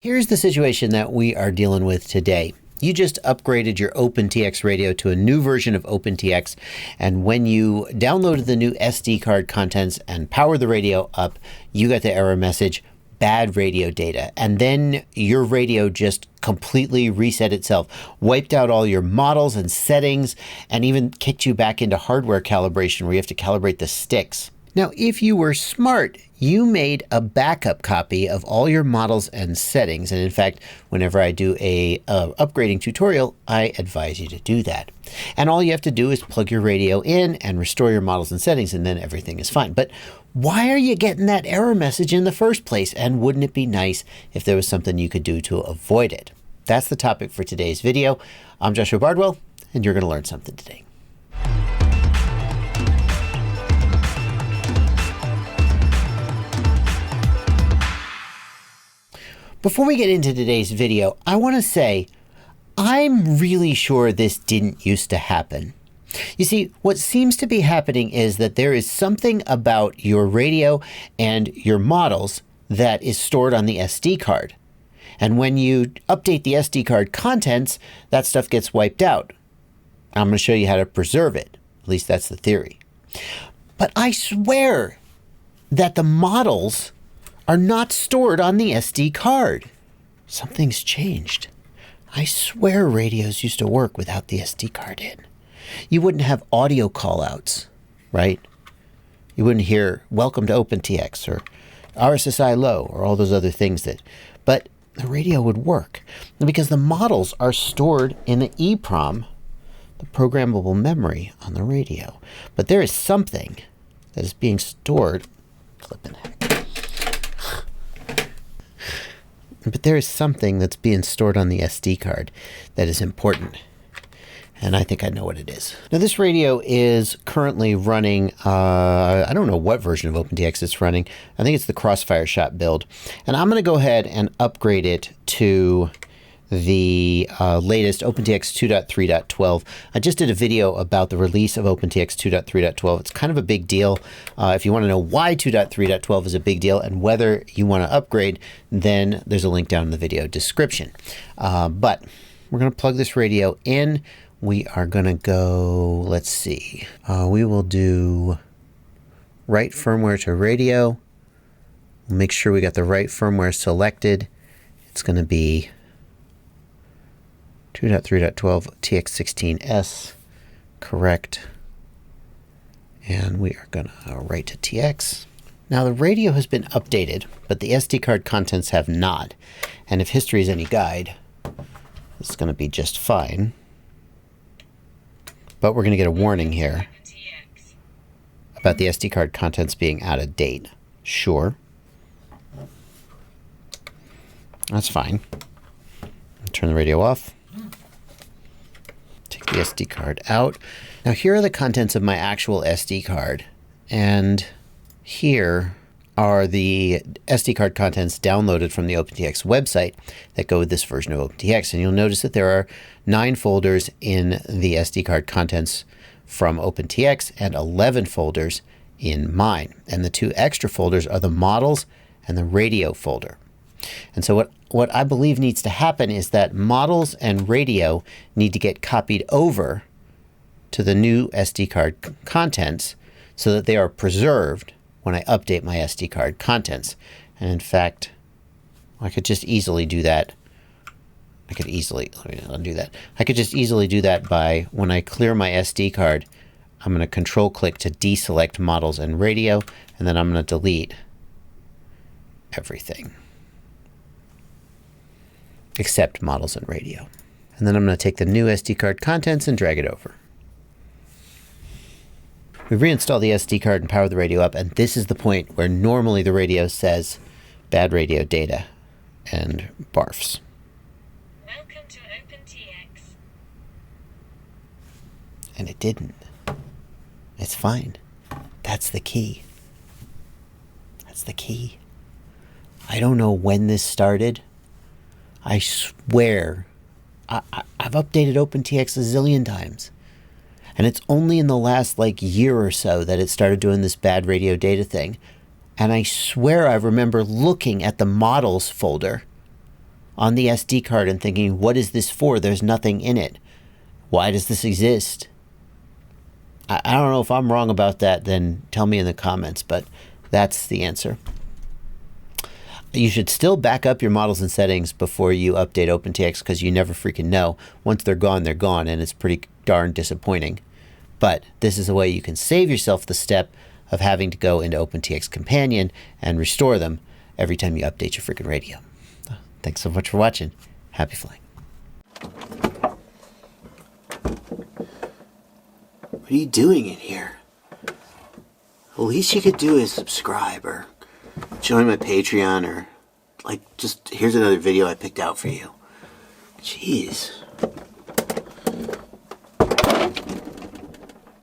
Here's the situation that we are dealing with today. You just upgraded your OpenTX radio to a new version of OpenTX, and when you downloaded the new SD card contents and powered the radio up, you got the error message, bad radio data. And then your radio just completely reset itself, wiped out all your models and settings, and even kicked you back into hardware calibration where you have to calibrate the sticks. Now, if you were smart, you made a backup copy of all your models and settings. And in fact, whenever I do a upgrading tutorial, I advise you to do that. And all you have to do is plug your radio in and restore your models and settings, and then everything is fine. But why are you getting that error message in the first place? And wouldn't it be nice if there was something you could do to avoid it? That's the topic for today's video. I'm Joshua Bardwell, and you're going to learn something today. Before we get into today's video, I want to say I'm really sure this didn't used to happen. You see, what seems to be happening is that there is something about your radio and your models that is stored on the SD card. And when you update the SD card contents, that stuff gets wiped out. I'm going to show you how to preserve it. At least that's the theory. But I swear that the models are not stored on the SD card. Something's changed. I swear radios used to work without the SD card in. You wouldn't have audio callouts, right? You wouldn't hear welcome to OpenTX or RSSI low or all those other things but the radio would work because the models are stored in the EEPROM, the programmable memory on the radio. But there is something that is being stored, But there is something that's being stored on the SD card that is important. And I think I know what it is. Now, this radio is currently running, I don't know what version of OpenTX it's running. I think it's the Crossfire Shot build. And I'm going to go ahead and upgrade it to the latest OpenTX 2.3.12. I just did a video about the release of OpenTX 2.3.12. It's kind of a big deal. If you want to know why 2.3.12 is a big deal and whether you want to upgrade, then there's a link down in the video description. But we're going to plug this radio in. We are going to go, let's see, we will do right firmware to radio. We'll make sure we got the right firmware selected. It's going to be 2.3.12 TX16S, correct. And we are going to write to TX. Now the radio has been updated, but the SD card contents have not. And if history is any guide, it's going to be just fine. But we're going to get a warning here about the SD card contents being out of date. Sure. That's fine. Turn the radio off. Take the SD card out. Now here are the contents of my actual SD card. And here are the SD card contents downloaded from the OpenTX website that go with this version of OpenTX. And you'll notice that there are 9 folders in the SD card contents from OpenTX and 11 folders in mine. And the 2 extra folders are the models and the radio folder. And so what I believe needs to happen is that models and radio need to get copied over to the new SD card contents so that they are preserved when I update my SD card contents. And in fact, I could just easily do that. Let me undo that. I could just easily do that by when I clear my SD card, I'm going to control click to deselect models and radio, and then I'm going to delete everything except models and radio. And then I'm going to take the new SD card contents and drag it over. We reinstall the SD card and power the radio up, and this is the point where normally the radio says bad radio data and barfs. Welcome to OpenTX. And it didn't. It's fine. That's the key. That's the key. I don't know when this started. I swear, I've updated OpenTX a zillion times. And it's only in the last year or so that it started doing this bad radio data thing. And I swear I remember looking at the models folder on the SD card and thinking, what is this for? There's nothing in it. Why does this exist? I don't know if I'm wrong about that, then tell me in the comments, but that's the answer. You should still back up your models and settings before you update OpenTX, because you never freaking know. Once they're gone, and it's pretty darn disappointing. But this is a way you can save yourself the step of having to go into OpenTX Companion and restore them every time you update your freaking radio. Thanks so much for watching. Happy flying. What are you doing in here? The least you could do is subscribe or join my Patreon, or like just here's another video I picked out for you. Jeez.